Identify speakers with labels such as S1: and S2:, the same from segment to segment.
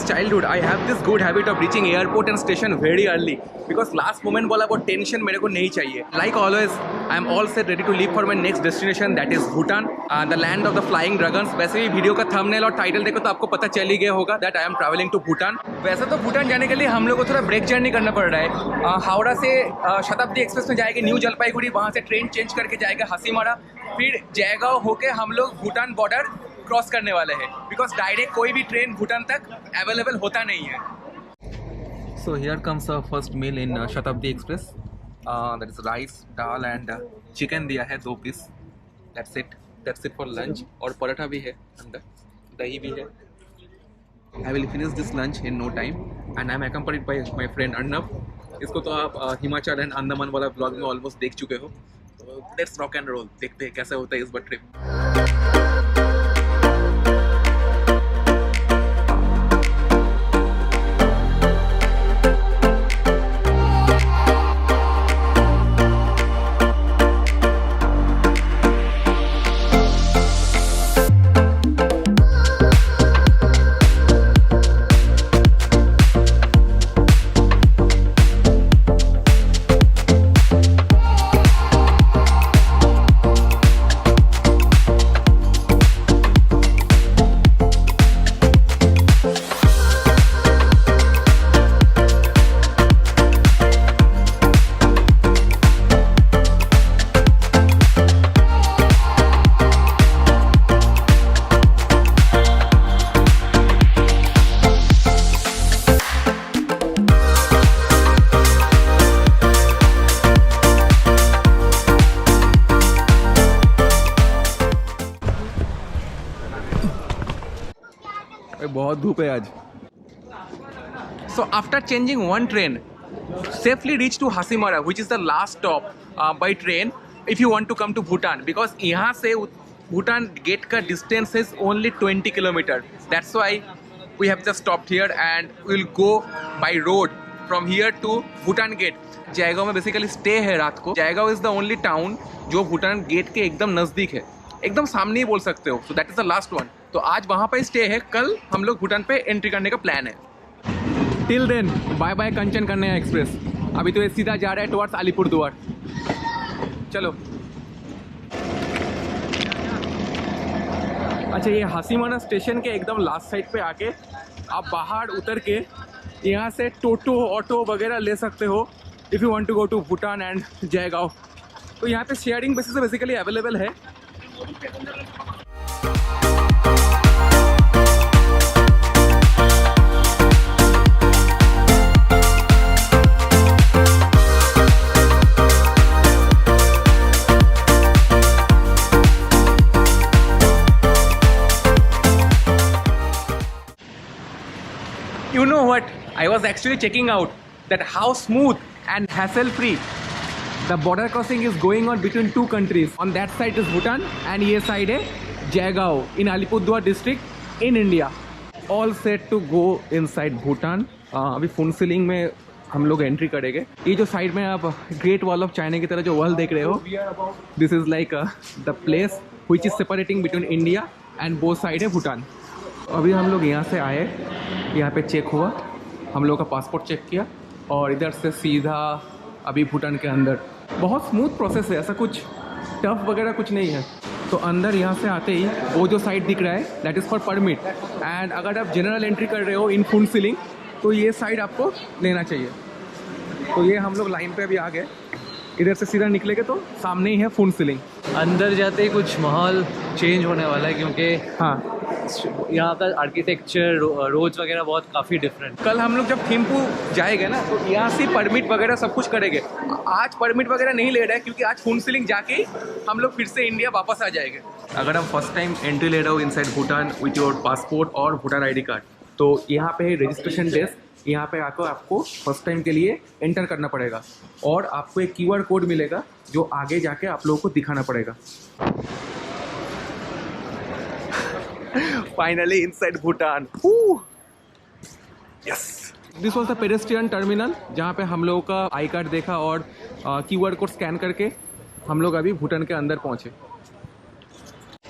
S1: since childhood I have this good habit of reaching airport and station very early because last moment वाला वो tension मेरे को नहीं चाहिए. Like always, I am all set ready to leave for my next destination, that is Bhutan, the land of the flying dragons. वैसे भी video का thumbnail और टाइटल देखो तो आपको पता चल ही गया होगा that I am traveling to Bhutan. वैसे तो भूटान जाने के लिए हम लोग को थोड़ा ब्रेक जर्नी करना पड़ रहा है. हावड़ा से शताब्दी एक्सप्रेस में जाएंगे न्यू जलपाईगुड़ी, वहाँ से ट्रेन चेंज करके जाएगा हासीमारा, फिर जयगांव होके हम लोग भूटान बॉर्डर क्रॉस करने वाले हैं बिकॉज डायरेक्ट कोई भी ट्रेन भूटान तक अवेलेबल होता नहीं है. So here comes our first meal in Shatabdi Express. That is rice, dal and chicken दिया है 2 piece. That's it for lunch. और पराठा भी है अंदर, दही भी है. I will finish this lunch in no time and I am accompanied by my friend Arnav. इसको तो आप हिमाचल एंड अंडमान वाला ब्लॉग में ऑलमोस्ट देख चुके हो. तो लेट्स रॉक एंड रोल, देखते हैं कैसा होता है इस बार ट्रिप. बहुत धूप है आज. So after changing one train safely reach to Hasimara which is the last stop by train if you want to come to Bhutan because यहाँ से भूटान गेट का distance is only 20 kilometre. That's why we have just stopped here and we will go by road from here to Bhutan gate. Jaigaon में basically stay है रात को. Jaigaon is the only town जो Bhutan gate के एकदम नज़दीक है, एकदम सामने ही बोल सकते हो. So that is the last one. तो आज वहाँ पे स्टे है, कल हम लोग भूटान पे एंट्री करने का प्लान है. Till then bye bye Kanchan Kanya express. अभी तो ये सीधा जा रहा है टुवर्ड्स अलीपुरद्वार. चलो. अच्छा, ये हासीमारा स्टेशन के एकदम लास्ट साइड पे आके आप बाहर उतर के यहाँ से टोटो ऑटो वगैरह ले सकते हो if you want to go to Bhutan and Jaigaon. तो यहाँ पे शेयरिंग बेसिस पे बेसिकली अवेलेबल है. You know what? I was actually checking out that how smooth and hassle-free the border crossing is going on between two countries. On that side is Bhutan and ये side है Jaigaon in Alipurduar district in India. All set to go inside Bhutan. अभी फुनसिलिंग में हम लोग entry करेंगे. ये जो side में आप ग्रेट वॉल ऑफ चाइना की तरह जो वॉल देख रहे हो, this is like the place which is separating between India and both side है भूटान. अभी हम लोग यहाँ से आए, यहाँ पे चेक हुआ, हम लोग का पासपोर्ट चेक किया और इधर से सीधा अभी भूटान के अंदर. बहुत स्मूथ प्रोसेस है, ऐसा कुछ टफ वगैरह कुछ नहीं है. तो अंदर यहाँ से आते ही वो जो साइड दिख रहा है that is for permit. And अगर आप जनरल एंट्री कर रहे हो इन फुनसिलिंग तो ये साइड आपको लेना चाहिए. तो ये हम लोग लाइन पे अभी आ गए. इधर से सीधा निकलेंगे तो सामने ही है फुनसिलिंग.
S2: अंदर जाते ही कुछ माहौल चेंज होने वाला है क्योंकि
S1: हाँ,
S2: यहाँ का आर्किटेक्चर, रोड्स वगैरह बहुत काफ़ी डिफरेंट.
S1: कल हम लोग जब थिम्पू जाएंगे ना तो यहाँ से परमिट वगैरह सब कुछ करेंगे. आज परमिट वगैरह नहीं ले रहे हैं क्योंकि आज फुनसिलिंग जाके हम लोग फिर से इंडिया वापस आ जाएंगे. अगर हम फर्स्ट टाइम एंट्री ले रहे हो inside Bhutan with your passport और भूटान ID कार्ड, तो यहाँ पे रजिस्ट्रेशन डेस्क, यहाँ पे आकर आपको फर्स्ट टाइम के लिए एंटर करना पड़ेगा और आपको एक QR कोड मिलेगा जो आगे जाके आप लोगों को दिखाना पड़ेगा. Finally inside Bhutan. Yes. This was the pedestrian terminal जहाँ पे हम लोगों का आई कार्ड देखा और QR कोड स्कैन करके हम लोग अभी भूटान के अंदर पहुँचे.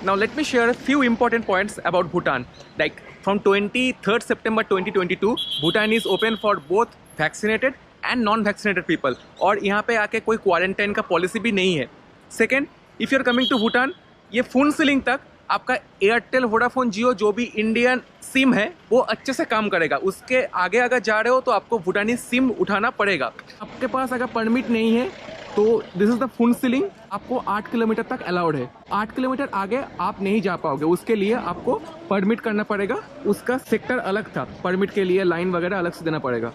S1: Now let me share a few important points about Bhutan. Like from 23rd September 2022, Bhutan is open for both vaccinated and non-vaccinated people. और यहाँ पे आके कोई क्वारंटाइन का पॉलिसी भी नहीं है. Second, if you are coming to Bhutan, ये फोन सीलिंग तक आपका एयरटेल, वोडाफोन, जियो जो भी इंडियन सिम है वो अच्छे से काम करेगा. उसके आगे अगर जा रहे हो तो आपको भूटानी सिम उठाना पड़ेगा. आपके पास अगर परमिट नहीं है तो this is the phone ceiling. आपको 8 किलोमीटर तक अलाउड है. 8 किलोमीटर आगे आप नहीं जा पाओगे. उसके लिए आपको परमिट करना पड़ेगा. उसका सेक्टर अलग था. परमिट के लिए लाइन वगैरह अलग से देना पड़ेगा.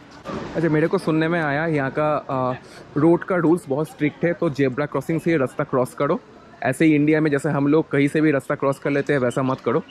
S1: अच्छा, मेरे को सुनने में आया यहाँ का रोड का रूल्स बहुत स्ट्रिक्ट है. तो जेब्रा क्रॉसिंग से रास्ता क्रॉस करो. ऐसे ही इंडिया में जैसे हम लोग कहीं से भी रास्ता क्रॉस कर लेते हैं वैसा मत करो.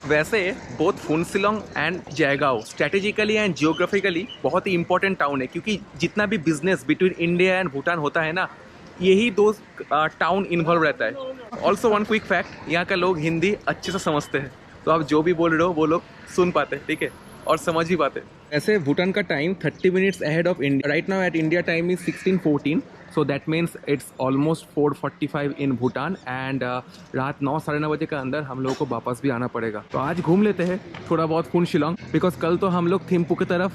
S1: वैसे both Phuentsholing and Jaigaon strategically and geographically बहुत ही इंपॉर्टेंट टाउन है, क्योंकि जितना भी business between India and Bhutan होता है ना, यही दो टाउन इन्वॉल्व रहता है. ऑल्सो वन क्विक फैक्ट, यहाँ का लोग हिंदी अच्छे से समझते हैं. तो आप जो भी बोल रहे हो वो लोग सुन पाते हैं, ठीक है, और समझ भी पाते. ऐसे भूटान का time 30 minutes ahead of India. Right now at India time is 16:14. So that means it's almost 4:45 in Bhutan. And रात 9 साढ़े 9 बजे के अंदर हम लोगों को वापस भी आना पड़ेगा. तो आज घूम लेते हैं थोड़ा बहुत फुनशिलोंग, बिकॉज कल तो हम लोग थिम्पू की तरफ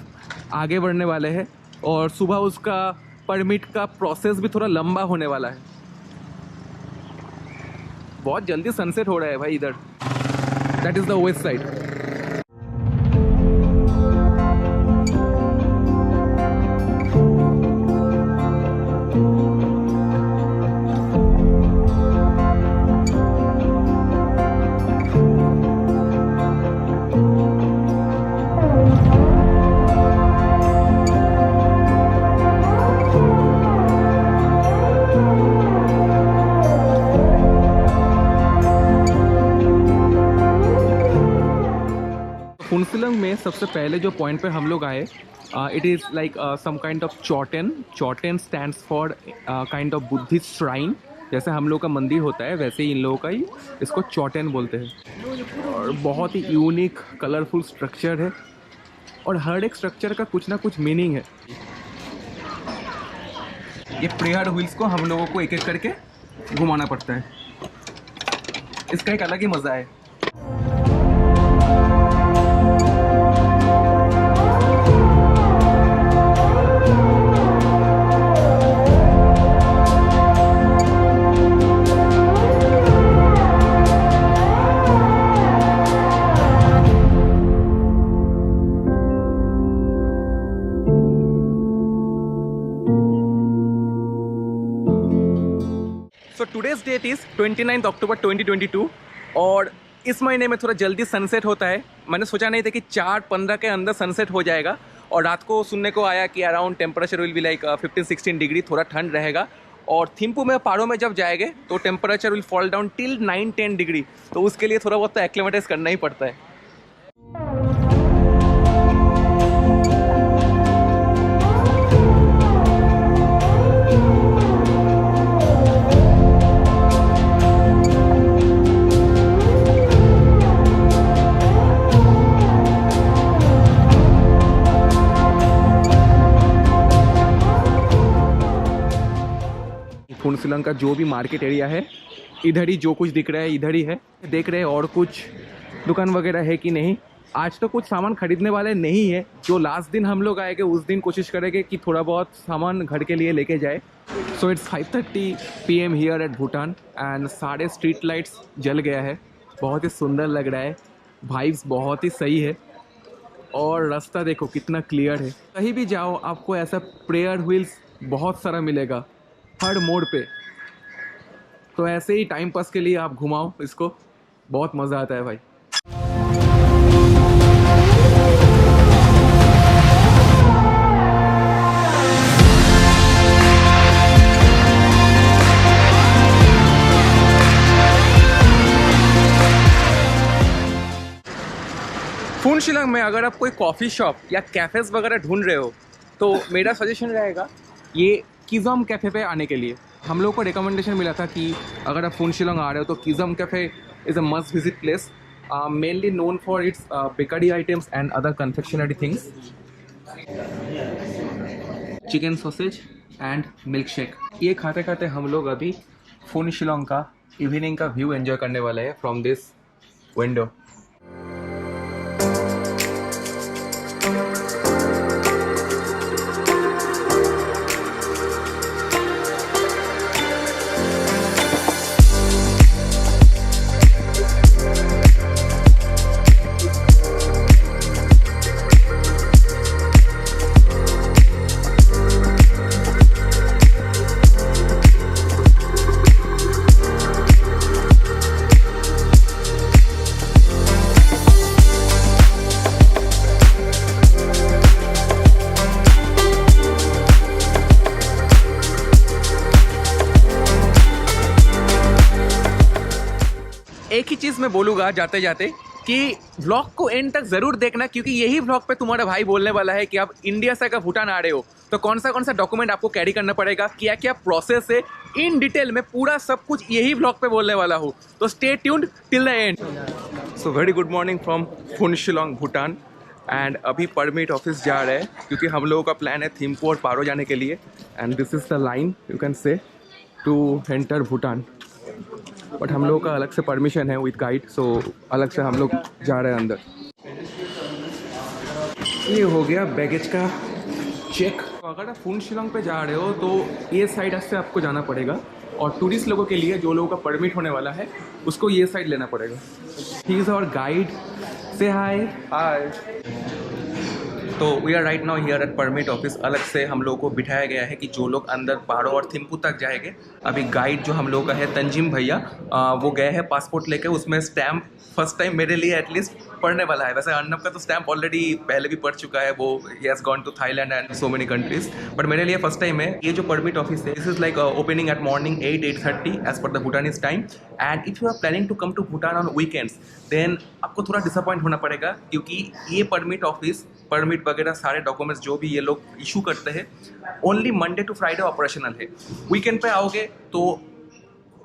S1: आगे बढ़ने वाले हैं. और सुबह उसका परमिट का प्रोसेस भी थोड़ा लंबा होने वाला है. बहुत जल्दी सनसेट हो रहा है भाई इधर. That is the west side. Phuentsholing में सबसे पहले जो पॉइंट पे हम लोग आए, it is like some kind of chorten. Chorten stands for kind of Buddhist shrine. जैसे हम लोग का मंदिर होता है वैसे ही इन लोगों का ही इसको चौटेन बोलते हैं. और बहुत ही यूनिक कलरफुल स्ट्रक्चर है, और हर एक स्ट्रक्चर का कुछ ना कुछ मीनिंग है. ये प्रेयर व्हील्स को हम लोगों को एक एक करके घुमाना पड़ता है. इसका एक अलग ही मज़ा है. सो टुडेज डेट इज़ 29 अक्टूबर 2022. और इस महीने में थोड़ा जल्दी सनसेट होता है. मैंने सोचा नहीं था कि 4:15 के अंदर सनसेट हो जाएगा. और रात को सुनने को आया कि around temperature will be like 15-16 degree. थोड़ा ठंड रहेगा. और थिम्पू में पहाड़ों में जब जाएंगे तो temperature will fall down till 9-10 degree. तो उसके लिए थोड़ा बहुत तो एक्लेमेटाइज करना ही पड़ता है. फुनसिलोंग का जो भी मार्केट एरिया है, इधर ही जो कुछ दिख रहा है इधर ही है. देख रहे हैं और कुछ दुकान वगैरह है कि नहीं. आज तो कुछ सामान खरीदने वाले नहीं है. जो लास्ट दिन हम लोग आएंगे उस दिन कोशिश करेंगे कि थोड़ा बहुत सामान घर के लिए लेके जाए. So it's 5:30 PM here eight Bhutan. And सारे स्ट्रीट लाइट्स जल गया है. बहुत ही सुंदर लग रहा है. वाइब्स बहुत ही सही है. और रास्ता देखो कितना क्लियर है. कहीं भी जाओ आपको ऐसा प्रेयर व्हील्स बहुत सारा मिलेगा हर मोड़ पे. तो ऐसे ही टाइम पास के लिए आप घुमाओ इसको. बहुत मज़ा आता है भाई. फुनशिलंग में अगर आप कोई कॉफ़ी शॉप या कैफ़ेज़ वगैरह ढूंढ रहे हो तो मेरा सजेशन रहेगा ये किज़म कैफ़े पे आने के लिए। हम लोग को रिकमेंडेशन मिला था कि अगर आप फुनशिलंग आ रहे हो तो Kizom cafe is a must visit place, mainly known for its bakery items and other confectionery things, chicken sausage and milk shake. ये खाते खाते हम लोग अभी फुनशिलंग का इवनिंग का व्यू एंजॉय करने वाले हैं फ्रॉम दिस विंडो। एक ही चीज़ मैं बोलूँगा जाते जाते कि व्लॉग को एंड तक ज़रूर देखना, क्योंकि यही व्लॉग पे तुम्हारा भाई बोलने वाला है कि आप इंडिया से अगर भूटान आ रहे हो तो कौन सा डॉक्यूमेंट आपको कैरी करना पड़ेगा, क्या क्या प्रोसेस है, इन डिटेल में पूरा सब कुछ यही व्लॉग पे बोलने वाला हूँ। तो stay tuned till the end. So very good morning from Phuentsholing Bhutan. And अभी परमिट ऑफिस जा रहे हैं क्योंकि हम लोगों का प्लान है थिम्पू और पारो जाने के लिए। And this is the line you can say to enter Bhutan. But हम लोगों का अलग से परमिशन है विद गाइड, सो अलग से हम लोग जा रहे हैं अंदर। ये हो गया बैगेज का चेक। तो अगर आप फुनशिलंग पे जा रहे हो तो ये साइड से आपको जाना पड़ेगा, और टूरिस्ट लोगों के लिए जो लोगों का परमिट होने वाला है उसको ये साइड लेना पड़ेगा। ही इज़ आवर गाइड, से हाय। हाय। तो we are right now here at permit office. अलग से हम लोगों को बिठाया गया है कि जो लोग अंदर पारो और थिम्पू तक जाएंगे। अभी गाइड जो हम लोगों का है तंजीम भैया, वो गए हैं पासपोर्ट लेके, उसमें स्टैम्प फर्स्ट टाइम मेरे लिए एटलीस्ट पढ़ने वाला है। वैसे अर्नब का तो स्टैम्प ऑलरेडी पहले भी पढ़ चुका है, वो he has gone to Thailand and so many countries, but मेरे लिए फर्स्ट टाइम है। ये जो परमिट ऑफिस है, this is like opening at morning 8-8:30 as per the Bhutanese time. And if you are planning to come to Bhutan on weekends then आपको थोड़ा disappoint होना पड़ेगा, क्योंकि ये परमिट ऑफिस, परमिट वगैरह सारे डॉक्यूमेंट्स जो भी ये लोग इशू करते हैं only Monday to Friday operational है। वीकेंड पे आओगे तो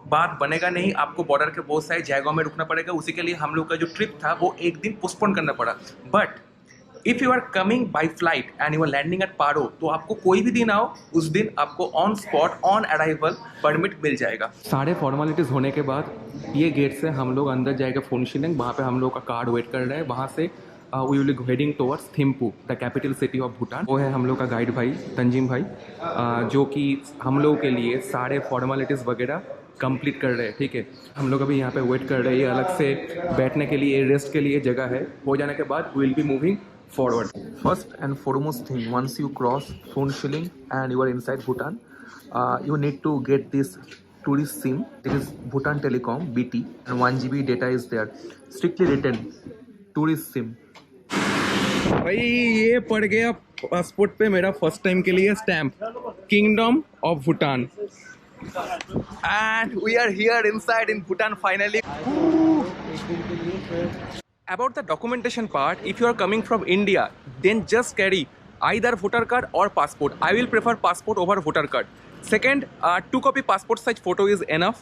S1: बात बनेगा नहीं, आपको बॉर्डर के बहुत सारे जगहों में रुकना पड़ेगा। उसी के लिए हम लोग का जो ट्रिप था वो एक दिन पोस्टपोन करना पड़ा। But if you are coming by flight and you are landing at Paro, तो आपको कोई भी दिन आओ, उस दिन आपको on spot on arrival permit मिल जाएगा। सारे फॉर्मेलिटीज़ होने के बाद ये गेट से हम लोग अंदर जाएगा फुनशिलंग। वहाँ पे हम लोग का कार्ड वेट कर रहा है। वहाँ से we will heading towards Thimphu, the capital city of Bhutan. वो है हम लोग का गाइड भाई तंजीम भाई, जो कि हम लोगों के लिए सारे फॉर्मेलिटीज़ वगैरह कंप्लीट कर रहे हैं। ठीक है, हम लोग अभी यहाँ पे वेट कर रहे हैं। ये अलग से बैठने के लिए, रेस्ट के लिए जगह है। हो जाने के बाद we will be moving forward. First and foremost thing, once you cross Phuentsholing and you are inside Bhutan, you need to get this tourist SIM. It is Bhutan Telecom BT, and 1 GB data is there. Strictly written tourist SIM. भाई ये पड़ गया passport पे मेरा first time के लिए stamp, kingdom of Bhutan. And we are here inside in Bhutan finally. About the documentation part, if you are coming from India, then just carry either voter card or passport. I will prefer passport over voter card. Second, 2 copy passport size photo is enough.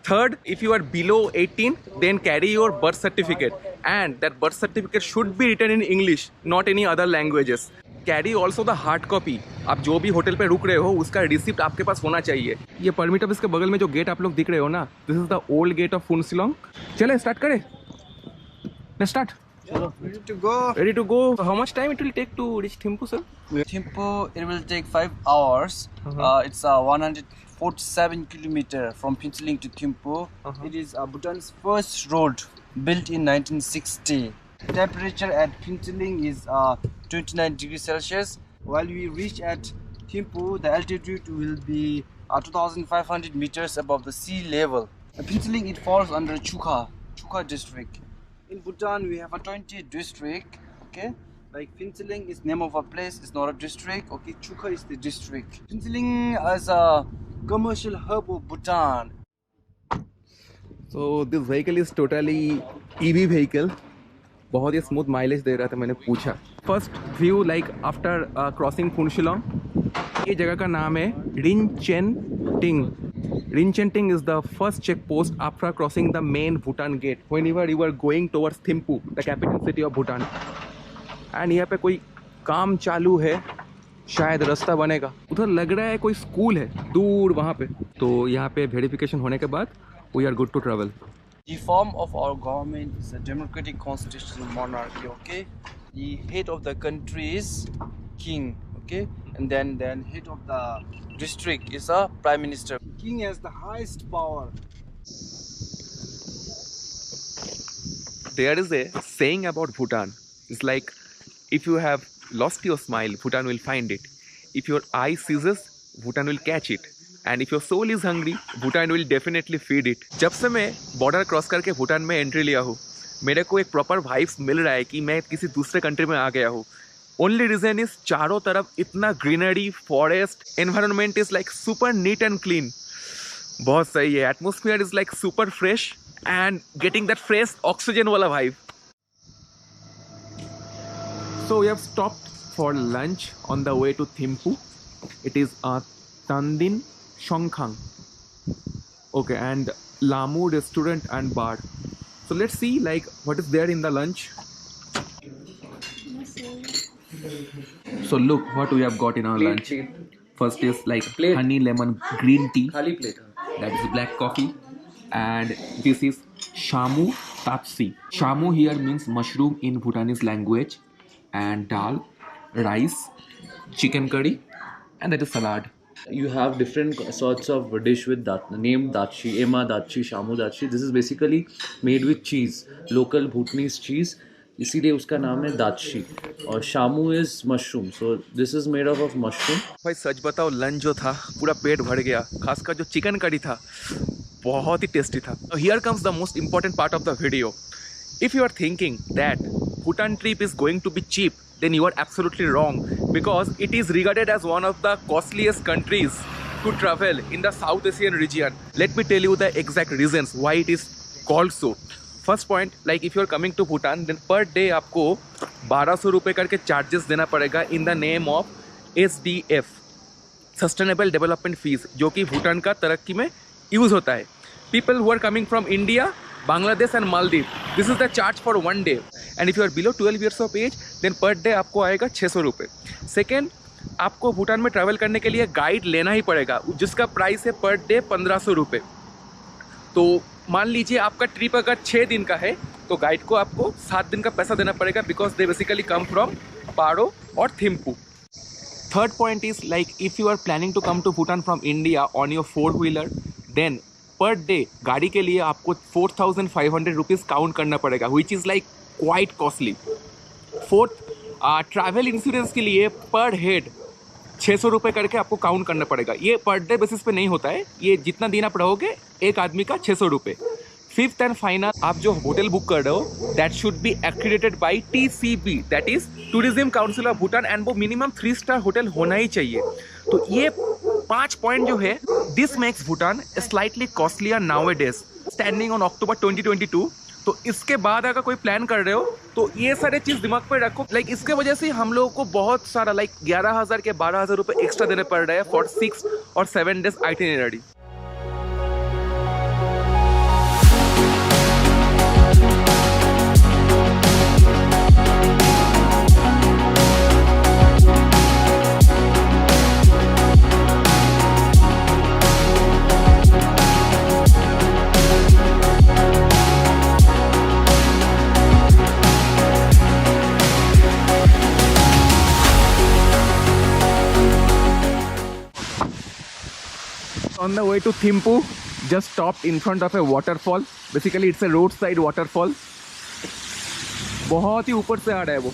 S1: Third, if you are below 18, then carry your birth certificate, and that birth certificate should be written in English, not any other languages. Carry also the hard copy. आप जो भी hotel पे रुक रहे हो उसका receipt आपके पास होना चाहिए। ये परमिट ऑफिस के बगल में जो गेट आप लोग दिख रहे हो ना, this is the old gate of Phuentsholing. चले स्टार्ट करें। Let's start.
S3: Ready to go.
S1: Ready to go. How much time it will take to reach Thimphu, sir?
S3: Thimphu, it will take 5 hours. It's 147 kilometer from Phuentsholing to Thimphu. It is Bhutan's first road built in 1960. Temperature at Phuentsholing is 29 degrees Celsius. While we reach at Thimphu, the altitude will be 2,500 meters above the sea level. Phuentsholing, it falls under Chukha district. In Bhutan, we have a 20 district. Okay, like Phuentsholing is name of a place. It's not a district. Okay, Chukha is the district. Phuentsholing is a commercial hub of Bhutan.
S1: So this vehicle is totally EV vehicle. बहुत ही smooth mileage दे रहा था, मैंने पूछा। First view like after crossing Phuentsholing. ये जगह का नाम है रिनचेनटिंग। Rinchenteng is the first checkpost after crossing the main Bhutan gate whenever you are going towards Thimphu, the capital city of Bhutan. And यहाँ पे कोई काम चालू है, शायद रास्ता बनेगा। उधर लग रहा है कोई स्कूल है दूर वहाँ पे। तो यहाँ पे वेरिफिकेशन होने के बाद we are good to travel.
S3: The form of our government is a democratic constitutional monarchy, okay? The head of the country is king, okay? And then head of the district is a prime minister. King has the highest power.
S1: There is a saying about Bhutan. It's like, if you have lost your smile, Bhutan will find it. If your eye seizes, Bhutan will catch it. And if your soul is hungry, Bhutan will definitely feed it. जब से मैं border cross करके भूटान में entry लिया हूँ, मेरे को एक प्रॉपर वाइब्स मिल रहा है कि मैं किसी दूसरे कंट्री में आ गया हूँ। ओनली रीजन इज चारों तरफ इतना greenery, forest, environment is like super neat and clean. बहुत सही है। Atmosphere is like super fresh and getting that fresh oxygen वाला vibe. So we have stopped for lunch on the way to Thimphu. It is Tandin Shongkhang. Okay, and Lamu restaurant and bar. So let's see like what is there in the lunch. So look what we have got in our lunch. First is like honey lemon green tea.
S2: खाली plate.
S1: That is black coffee. And this is shamu tapsi. Shamu here means mushroom in Bhutanese language. And dal, rice, chicken curry, and that is salad.
S2: You have different sorts of dish with that name dachi, ema dachi, shamu dachi. This is basically made with cheese, local Bhutanese cheese. इसीलिए उसका नाम है दाची। और Shamu is mushroom, so this is made of mushroom.
S1: भाई सच बताओ, lunch जो था पूरा पेट भर गया, खासकर जो चिकन करी था बहुत ही टेस्टी था। Here comes the most important part of the video. If you are thinking that Bhutan trip is going to be cheap, then you are absolutely wrong, because it is regarded as one of the costliest countries to travel in the South Asian region. Let me tell you the exact reasons why it is called so. First point, like if you are coming to Bhutan, then per day आपको 1200 रुपये करके charges देना पड़ेगा in the name of SDF, Sustainable Development Fees, जो कि भूटान का तरक्की में यूज़ होता है। People who are coming from India, Bangladesh and Maldives, this is the charge for one day. And if you are below 12 years of age, then per day आपको आएगा 600 रुपये। सेकेंड, आपको भूटान में ट्रैवल करने के लिए गाइड लेना ही पड़ेगा, जिसका प्राइस है पर डे 1500 रुपये। तो मान लीजिए आपका ट्रिप अगर 6 दिन का है तो गाइड को आपको 7 दिन का पैसा देना पड़ेगा, because they basically come from Paro और Thimphu. Third point is like if you are planning to come to Bhutan from India on your 4-wheeler, then per day गाड़ी के लिए आपको 4500 रुपीज़ काउंट करना पड़ेगा, which is like quite costly. Fourth, travel insurance के लिए पर हेड 600 रुपये करके आपको काउंट करना पड़ेगा। ये पर डे बेसिस पे नहीं होता है, ये जितना दिन आप रहोगे एक आदमी का 600 रुपये। फिफ्थ एंड फाइनल, आप जो होटल बुक कर रहे हो that should be accredited by TCB, that is tourism council of Bhutan, and वो मिनिमम 3 स्टार होटल होना ही चाहिए। तो ये 5 पॉइंट जो है, this makes Bhutan slightly costlier nowadays standing on October 2022। तो इसके बाद अगर कोई प्लान कर रहे हो तो ये सारे चीज़ दिमाग पे रखो। लाइक इसके वजह से हम लोगों को बहुत सारा लाइक 11,000 के 12,000 रुपये एक्स्ट्रा देने पड़ रहे हैं फॉर 6 और 7 days itinerary. On the way to Thimphu, just stopped in front of a waterfall. Basically, it's a roadside waterfall. बहुत ही ऊपर से आ रहा है वो।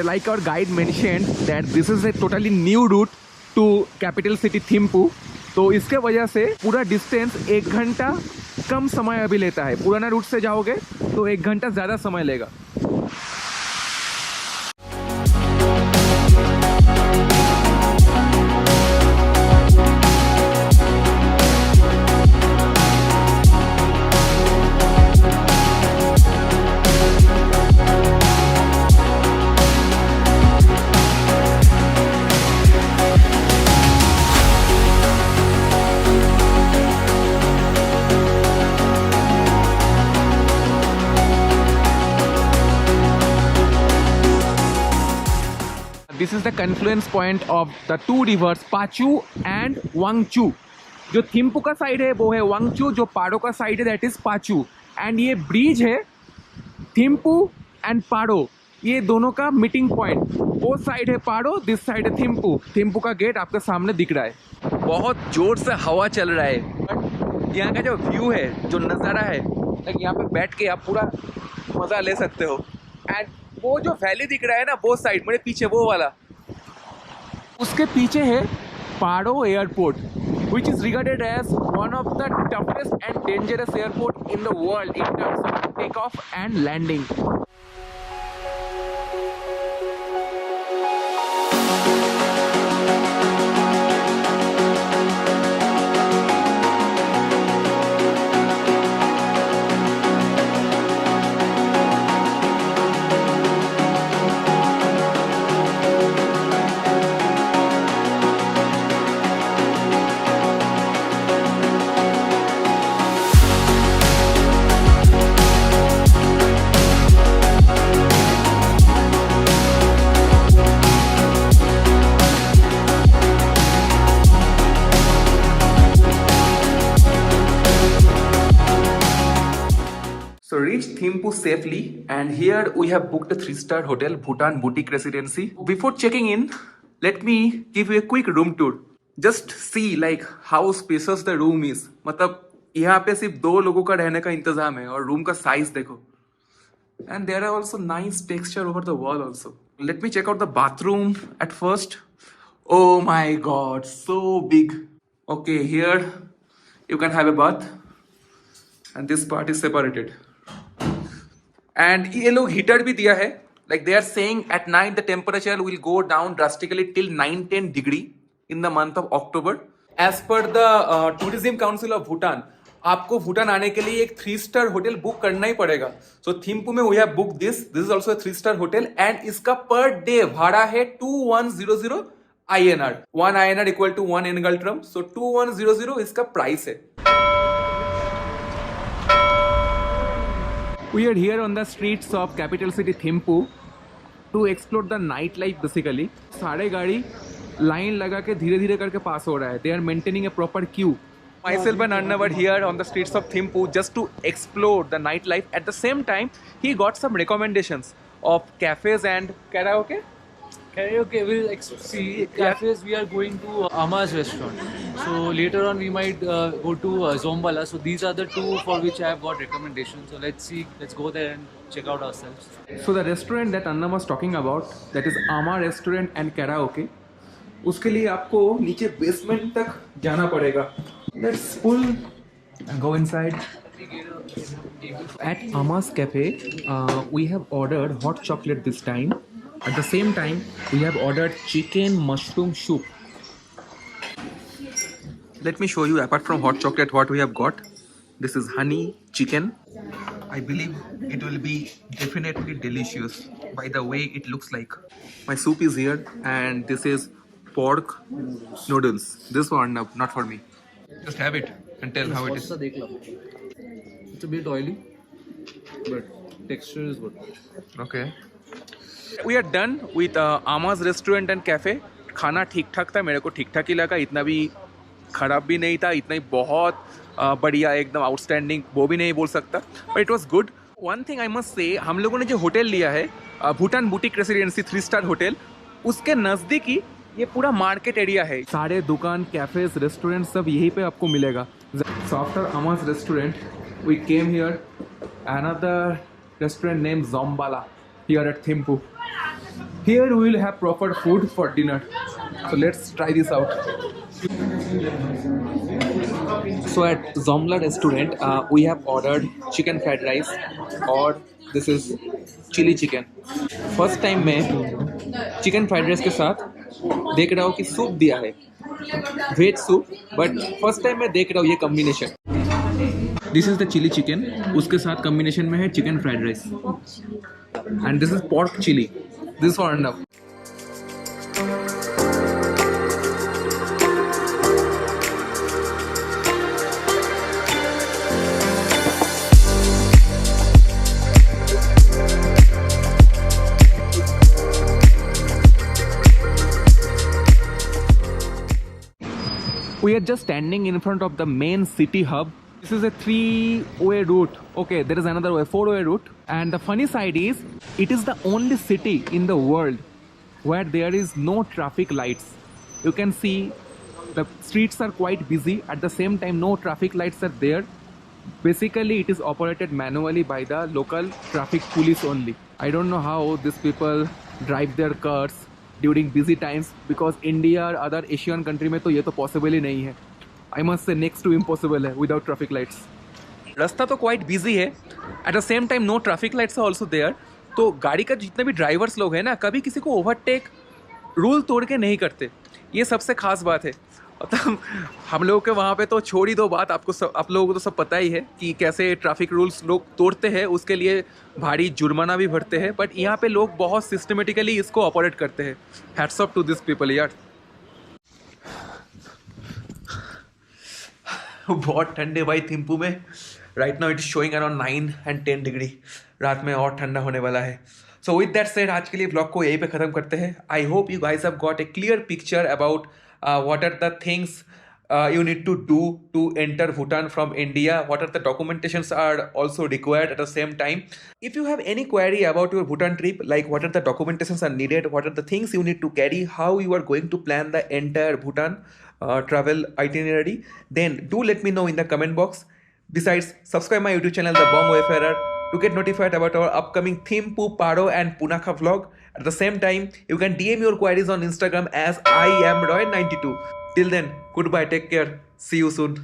S1: like our guide mentioned that this is a totally new route to capital city Thimphu. तो इसके वजह से पूरा डिस्टेंस 1 घंटा कम समय अभी लेता है. पुराना रूट से जाओगे तो 1 घंटा ज़्यादा समय लेगा. This is the confluence point of the two rivers Pachu and Wangchu. जो थिम्पू का साइड है वो है वांगचू, जो पारो का साइड है दैट इज पाचू. एंड ये ब्रिज है थिम्पू एंड पारो, ये दोनों का मीटिंग पॉइंट. वो साइड है पारो, दिस साइड है थिम्पू. थिम्पू का गेट आपके सामने दिख रहा है. बहुत जोर से हवा चल रहा है, बट यहाँ का जो व्यू है, जो नज़ारा है, लाइक यहाँ पे बैठ के आप पूरा मज़ा ले सकते हो. एंड वो जो वैली दिख रहा है ना वो साइड मेरे पीछे, वो वाला, उसके पीछे है पारो airport, which is regarded as one of the toughest and dangerous airport in the world in terms of takeoff and landing. So reached Thimphu safely, and here we have booked a 3-star hotel, Bhutan Boutique Residency. Before checking in, let me give you a quick room tour. Just see like how spacious the room is. मतलब यहाँ पे सिर्फ 2 लोगों का रहने का इंतजाम है, और रूम का साइज देखो. And there are also nice texture over the wall also. Let me check out the bathroom at first. Oh my god, so big. Okay, here you can have a bath, and this part is separated. And ये लोग heater भी दिया है. Like they are saying at night the temperature will go down drastically till 9-10 degree in the month of October. As per the Tourism Council of Bhutan, आपको भूटान आने के लिए एक 3-star होटल बुक करना ही पड़ेगा. So थिम्पू में we have booked this. This is also a 3-star hotel, and इसका per day भाड़ा है 2100 INR. 1 INR equal to 1 Engaltram. So 2100 इसका प्राइस है. We are here on the streets of capital city Thimphu to explore the nightlife basically. सारे गाड़ी line लगा के धीरे धीरे करके पास हो रहा है. They are maintaining a proper queue. Myself and Arnav here on the streets of Thimphu just to explore the nightlife. At the same time, he got some recommendations of cafes and karaoke.
S2: Karaoke will see cafes. We are going to Ama's restaurant. So later on we might go to Zombala. So these are the 2 for which I have got recommendations. So let's see. Let's go there and check out ourselves.
S1: So the restaurant that Anna was talking about, that is Ama Restaurant and Karaoke. उसके लिए आपको नीचे basement तक जाना पड़ेगा. Let's pull and go inside. At Ama's Cafe, we have ordered hot chocolate this time. At the same time, we have ordered chicken mushroom soup. Let me show you, apart from hot chocolate, what we have got. This is honey chicken. I believe it will be definitely delicious by the way it looks like. My soup is here, and this is pork noodles. This one, not for me. Just have it and tell how it is.
S2: It's a bit oily, but texture is good.
S1: Okay. We are done with Ama's Restaurant and Cafe. खाना ठीक ठाक था, मेरे को ठीक ठाक ही लगा. इतना भी ख़राब भी नहीं था, इतना ही बहुत बढ़िया एकदम आउटस्टैंडिंग वो भी नहीं बोल सकता, but it was good. One thing I must say, हम लोगों ने जो होटल लिया है Bhutan boutique residency 3-star hotel, उसके नज़दीक ही ये पूरा मार्केट एरिया है. सारे दुकान, कैफेज, रेस्टोरेंट सब यहीं पे आपको मिलेगा. So after Ama's Restaurant, we came here another restaurant named Zombala here at Thimphu. Here we will have proper food for dinner. So let's try this out. So at Zomla restaurant, we have ordered chicken fried rice, or this is chili chicken. First time मैं chicken fried rice के साथ देख रहा हूँ कि soup दिया है, veg soup, but first time मैं देख रहा हूँ ये combination. This is the chilli chicken, उसके साथ कॉम्बिनेशन में है chicken fried rice, and this is pork chilli. This for Arnab. We are just standing in front of the main city hub. This is a 3-way route. Okay, there is another way, 4-way route. And the funny side is, it is the only city in the world where there is no traffic lights. You can see the streets are quite busy. At the same time, no traffic lights are there. Basically, it is operated manually by the local traffic police only. I don't know how these people drive their cars during busy times, because India और other Asian country में तो ये तो possible ही नहीं है. I must say next to impossible है without traffic lights. रास्ता तो quite busy है. At the same time no traffic lights are also there. तो गाड़ी का जितने भी ड्राइवर्स लोग हैं ना, कभी किसी को ओवरटेक रूल तोड़ के नहीं करते. ये सबसे खास बात है. मतलब हम लोगों के वहाँ पे तो छोड़ ही दो बात, आप लोगों को तो सब पता ही है कि कैसे ट्रैफिक रूल्स लोग तोड़ते हैं, उसके लिए भारी जुर्माना भी भरते हैं. बट यहाँ पे लोग बहुत सिस्टमेटिकली इसको ऑपरेट करते हैं. Hats off to this people यार. बहुत ठंडे भाई थिम्पू में. Right now it is showing around 9 and 10 degree. रात में और ठंडा होने वाला है. सो विद दैट सेड, आज के लिए ब्लॉग को यहीं पे ख़त्म करते हैं. I hope you guys have got a clear picture about what are the things you need to do to enter Bhutan from India, what are the documentations are also required at the same time. If you have any query about your Bhutan trip, like what are the documentations are needed, what are the things you need to carry, how you are going to plan the entire Bhutan travel itinerary, then do let me know in the comment box. Besides, subscribe my YouTube channel The Bong Wayfarer to get notified about our upcoming Thimphu, Paro and Punakha vlog. At the same time, you can DM your queries on Instagram as I am Roy92. Till then, goodbye, take care, see you soon.